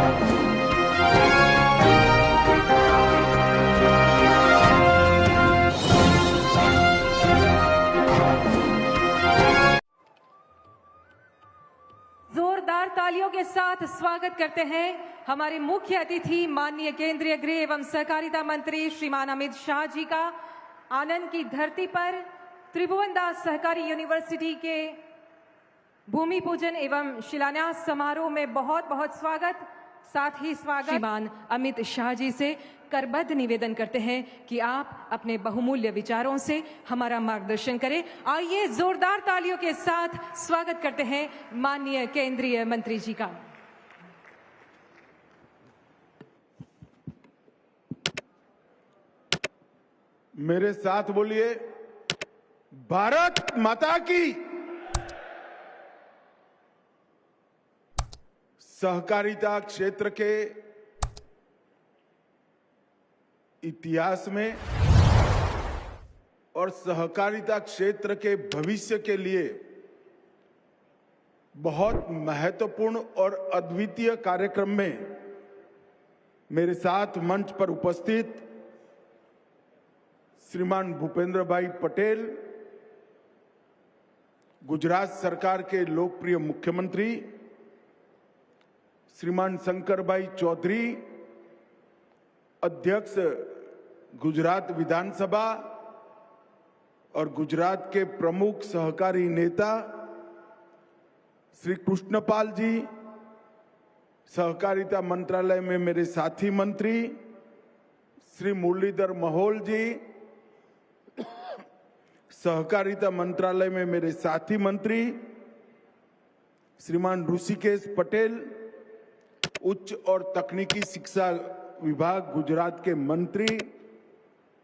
जोरदार तालियों के साथ स्वागत करते हैं हमारे मुख्य अतिथि माननीय केंद्रीय गृह एवं सहकारिता मंत्री श्रीमान अमित शाह जी का आनंद की धरती पर त्रिभुवन दास सहकारी यूनिवर्सिटी के भूमि पूजन एवं शिलान्यास समारोह में बहुत बहुत स्वागत। साथ ही स्वागत श्रीमान अमित शाह जी से करबद्ध निवेदन करते हैं कि आप अपने बहुमूल्य विचारों से हमारा मार्गदर्शन करें। आइए जोरदार तालियों के साथ स्वागत करते हैं माननीय केंद्रीय मंत्री जी का। मेरे साथ बोलिए, भारत माता की। सहकारिता क्षेत्र के इतिहास में और सहकारिता क्षेत्र के भविष्य के लिए बहुत महत्वपूर्ण और अद्वितीय कार्यक्रम में मेरे साथ मंच पर उपस्थित श्रीमान भूपेंद्र भाई पटेल, गुजरात सरकार के लोकप्रिय मुख्यमंत्री, श्रीमान शंकर भाई चौधरी, अध्यक्ष गुजरात विधानसभा और गुजरात के प्रमुख सहकारी नेता श्री कृष्णपाल जी, सहकारिता मंत्रालय में मेरे साथी मंत्री श्री मुरलीधर महल जी, सहकारिता मंत्रालय में मेरे साथी मंत्री श्रीमान ऋषिकेश पटेल, उच्च और तकनीकी शिक्षा विभाग गुजरात के मंत्री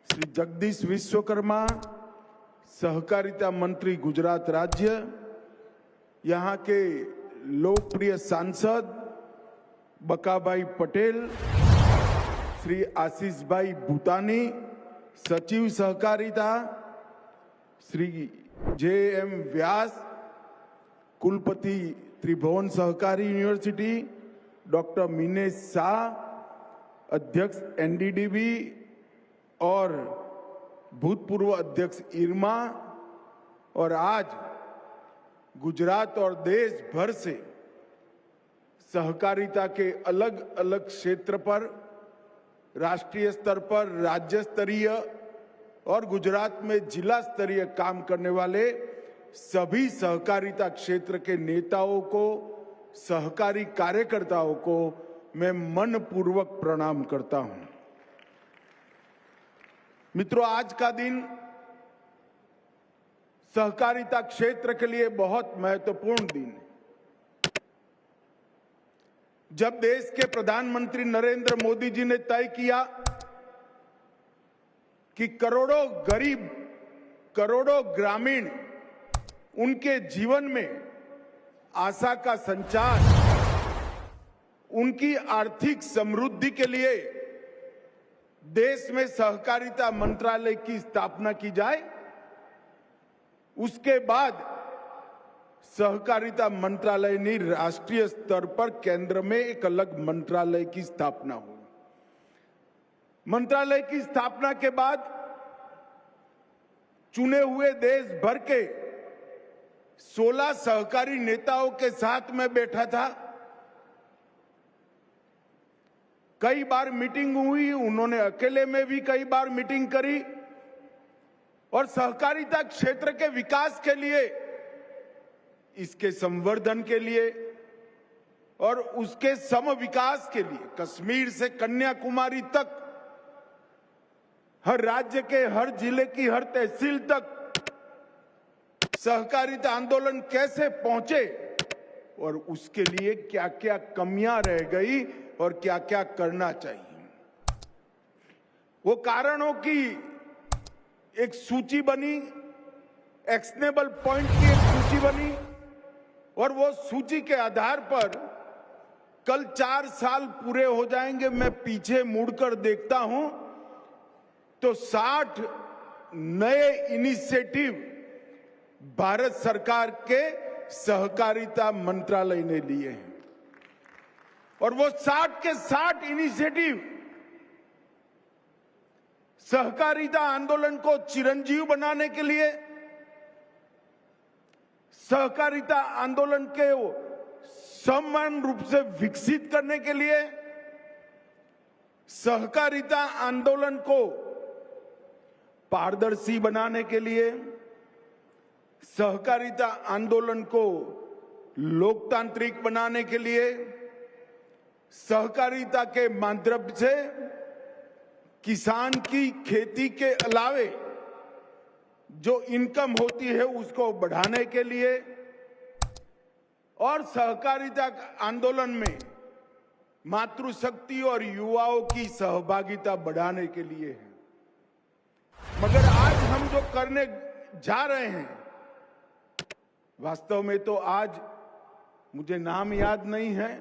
श्री जगदीश विश्वकर्मा, सहकारिता मंत्री गुजरात राज्य, यहाँ के लोकप्रिय सांसद बकाभाई पटेल, श्री आशीष भाई भूतानी, सचिव सहकारिता श्री JM व्यास, कुलपति त्रिभुवन सहकारी यूनिवर्सिटी डॉक्टर मीनेश शाह, अध्यक्ष NDDB और भूतपूर्व अध्यक्ष इरमा, और आज गुजरात और देश भर से सहकारिता के अलग अलग क्षेत्र पर, राष्ट्रीय स्तर पर, राज्य स्तरीय और गुजरात में जिला स्तरीय काम करने वाले सभी सहकारिता क्षेत्र के नेताओं को, सहकारी कार्यकर्ताओं को मैं मनपूर्वक प्रणाम करता हूं। मित्रों, आज का दिन सहकारिता क्षेत्र के लिए बहुत महत्वपूर्ण दिन है। जब देश के प्रधानमंत्री नरेंद्र मोदी जी ने तय किया कि करोड़ों गरीब, करोड़ों ग्रामीण, उनके जीवन में आशा का संचार, उनकी आर्थिक समृद्धि के लिए देश में सहकारिता मंत्रालय की स्थापना की जाए, उसके बाद सहकारिता मंत्रालय ने राष्ट्रीय स्तर पर केंद्र में एक अलग मंत्रालय की स्थापना हुई। मंत्रालय की स्थापना के बाद चुने हुए देश भर के 16 सहकारी नेताओं के साथ मैं बैठा था। कई बार मीटिंग हुई, उन्होंने अकेले में भी कई बार मीटिंग करी और सहकारिता क्षेत्र के विकास के लिए, इसके संवर्धन के लिए और उसके सम विकास के लिए कश्मीर से कन्याकुमारी तक, हर राज्य के हर जिले की हर तहसील तक सहकारिता आंदोलन कैसे पहुंचे और उसके लिए क्या क्या कमियां रह गई और क्या क्या करना चाहिए, वो कारणों की एक सूची बनी, एक्शनेबल पॉइंट की एक सूची बनी और वो सूची के आधार पर कल 4 साल पूरे हो जाएंगे। मैं पीछे मुड़कर देखता हूं तो 60 नए इनिशिएटिव भारत सरकार के सहकारिता मंत्रालय ने लिए हैं। और वो 60 के 60 इनिशिएटिव सहकारिता आंदोलन को चिरंजीव बनाने के लिए, सहकारिता आंदोलन के समान रूप से विकसित करने के लिए, सहकारिता आंदोलन को पारदर्शी बनाने के लिए, सहकारिता आंदोलन को लोकतांत्रिक बनाने के लिए, सहकारिता के माध्यम से किसान की खेती के अलावे जो इनकम होती है उसको बढ़ाने के लिए और सहकारिता आंदोलन में मातृशक्ति और युवाओं की सहभागिता बढ़ाने के लिए है। मगर आज हम जो करने जा रहे हैं, वास्तव में तो आज मुझे नाम याद नहीं है,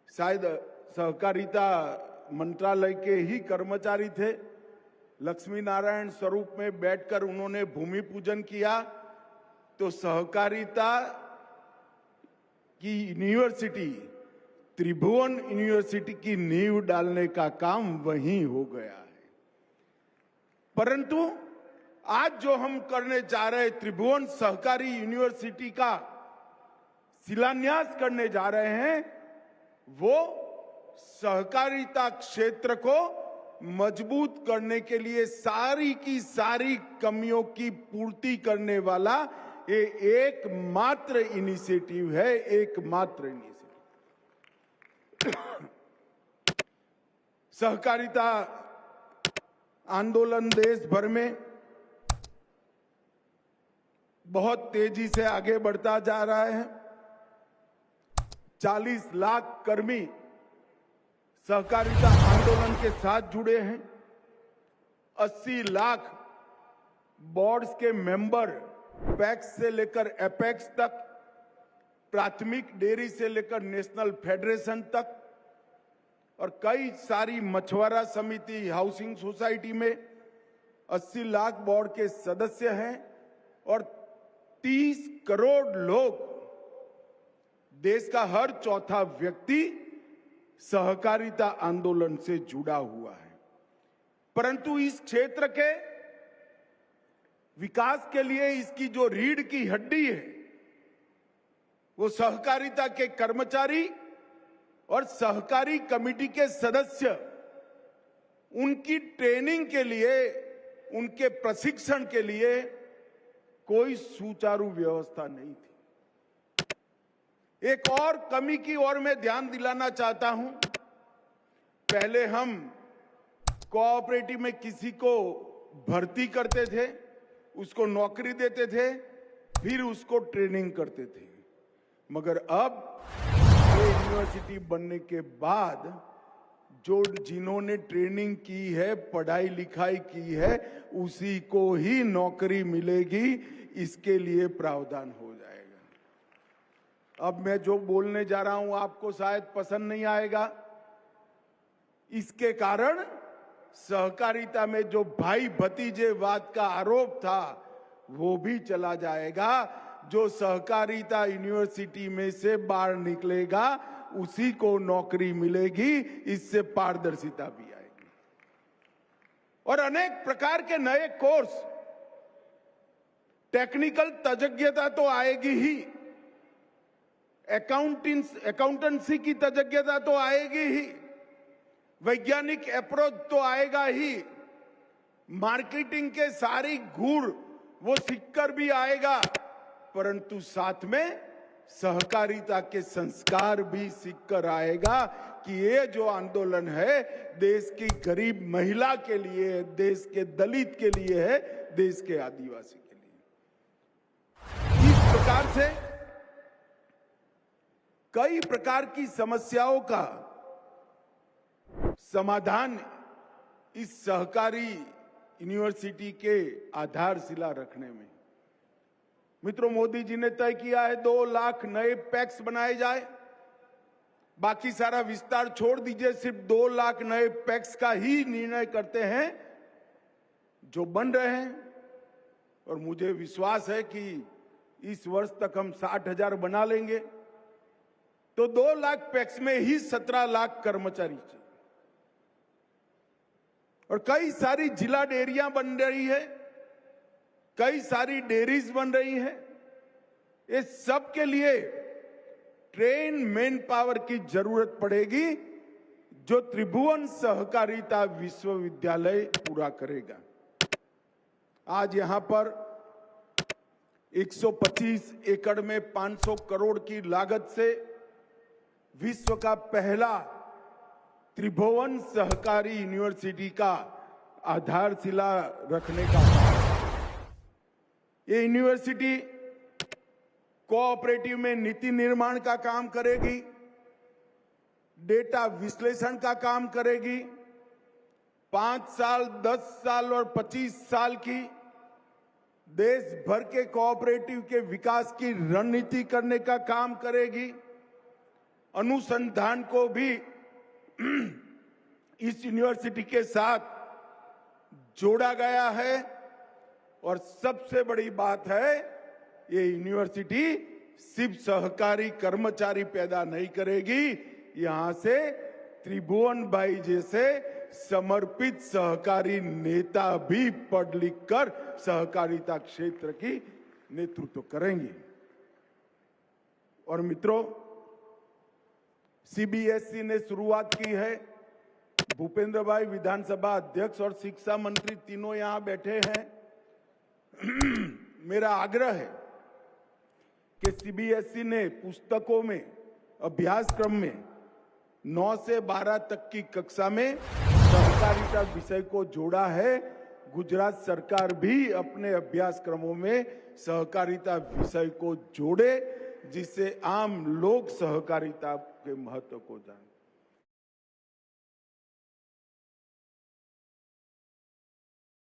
शायद सहकारिता मंत्रालय के ही कर्मचारी थे, लक्ष्मी नारायण स्वरूप में बैठकर उन्होंने भूमि पूजन किया, तो सहकारिता की यूनिवर्सिटी, त्रिभुवन यूनिवर्सिटी की नींव डालने का काम वहीं हो गया है। परंतु आज जो हम करने जा रहे हैं, त्रिभुवन सहकारी यूनिवर्सिटी का शिलान्यास करने जा रहे हैं, वो सहकारिता क्षेत्र को मजबूत करने के लिए सारी की सारी कमियों की पूर्ति करने वाला ये एकमात्र इनिशिएटिव है, एकमात्र इनिशिएटिव। सहकारिता आंदोलन देश भर में बहुत तेजी से आगे बढ़ता जा रहा है। 40 लाख कर्मी सहकारिता आंदोलन के साथ जुड़े हैं। 80 लाख बोर्ड्स के मेंबर, पैक्स से लेकर एपेक्स तक, प्राथमिक डेयरी से लेकर नेशनल फेडरेशन तक, और कई सारी मछुआरा समिति, हाउसिंग सोसाइटी में 80 लाख बोर्ड के सदस्य हैं और 30 करोड़ लोग, देश का हर चौथा व्यक्ति सहकारिता आंदोलन से जुड़ा हुआ है। परंतु इस क्षेत्र के विकास के लिए इसकी जो रीढ़ की हड्डी है, वो सहकारिता के कर्मचारी और सहकारी कमेटी के सदस्य, उनकी ट्रेनिंग के लिए, उनके प्रशिक्षण के लिए कोई सुचारू व्यवस्था नहीं थी। एक और कमी की ओर मैं ध्यान दिलाना चाहता हूं। पहले हम कोऑपरेटिव में किसी को भर्ती करते थे, उसको नौकरी देते थे, फिर उसको ट्रेनिंग करते थे। मगर अब यूनिवर्सिटी बनने के बाद जो जिन्होंने ट्रेनिंग की है, पढ़ाई लिखाई की है, उसी को ही नौकरी मिलेगी, इसके लिए प्रावधान हो जाएगा। अब मैं जो बोलने जा रहा हूं आपको शायद पसंद नहीं आएगा। इसके कारण सहकारिता में जो भाई भतीजेवाद का आरोप था वो भी चला जाएगा। जो सहकारिता यूनिवर्सिटी में से बाहर निकलेगा उसी को नौकरी मिलेगी, इससे पारदर्शिता भी आएगी। और अनेक प्रकार के नए कोर्स, टेक्निकल तज्ञता तो आएगी ही, अकाउंटेंसी की तज्ञता तो आएगी ही, वैज्ञानिक अप्रोच तो आएगा ही, मार्केटिंग के सारी गुण वो सीखकर भी आएगा, परंतु साथ में सहकारिता के संस्कार भी सीखकर आएगा कि ये जो आंदोलन है देश की गरीब महिला के लिए है, देश के दलित के लिए है, देश के आदिवासी के लिए। इस प्रकार से कई प्रकार की समस्याओं का समाधान इस सहकारी यूनिवर्सिटी के आधारशिला रखने में। मित्रों, मोदी जी ने तय किया है 2 लाख नए पैक्स बनाए जाए। बाकी सारा विस्तार छोड़ दीजिए, सिर्फ 2 लाख नए पैक्स का ही निर्णय करते हैं जो बन रहे हैं। और मुझे विश्वास है कि इस वर्ष तक हम 60,000 बना लेंगे। तो 2 लाख पैक्स में ही 17 लाख कर्मचारी चाहिए। और कई सारी जिला डेयरियां बन रही है, कई सारी डेयरीज बन रही है। इस सब के लिए ट्रेन मैन पावर की जरूरत पड़ेगी, जो त्रिभुवन सहकारिता विश्वविद्यालय पूरा करेगा। आज यहां पर 125 एकड़ में 500 करोड़ की लागत से विश्व का पहला त्रिभुवन सहकारी यूनिवर्सिटी का आधारशिला रखने का ये यूनिवर्सिटी कोऑपरेटिव में नीति निर्माण का काम करेगी, डेटा विश्लेषण का काम करेगी, 5 साल, 10 साल और 25 साल की देश भर के कोऑपरेटिव के विकास की रणनीति करने का काम करेगी। अनुसंधान को भी इस यूनिवर्सिटी के साथ जोड़ा गया है। और सबसे बड़ी बात है, ये यूनिवर्सिटी सिर्फ सहकारी कर्मचारी पैदा नहीं करेगी, यहां से त्रिभुवन भाई जैसे समर्पित सहकारी नेता भी पढ़ लिख कर सहकारिता क्षेत्र की नेतृत्व करेंगे। और मित्रों, सीबीएसई ने शुरुआत की है। भूपेंद्र भाई विधानसभा अध्यक्ष और शिक्षा मंत्री तीनों यहां बैठे हैं। मेरा आग्रह है कि सीबीएसई ने पुस्तकों में, अभ्यासक्रम में 9 से 12 तक की कक्षा में सहकारिता विषय को जोड़ा है। गुजरात सरकार भी अपने अभ्यासक्रमों में सहकारिता विषय को जोड़े, जिससे आम लोग सहकारिता के महत्व को जाने।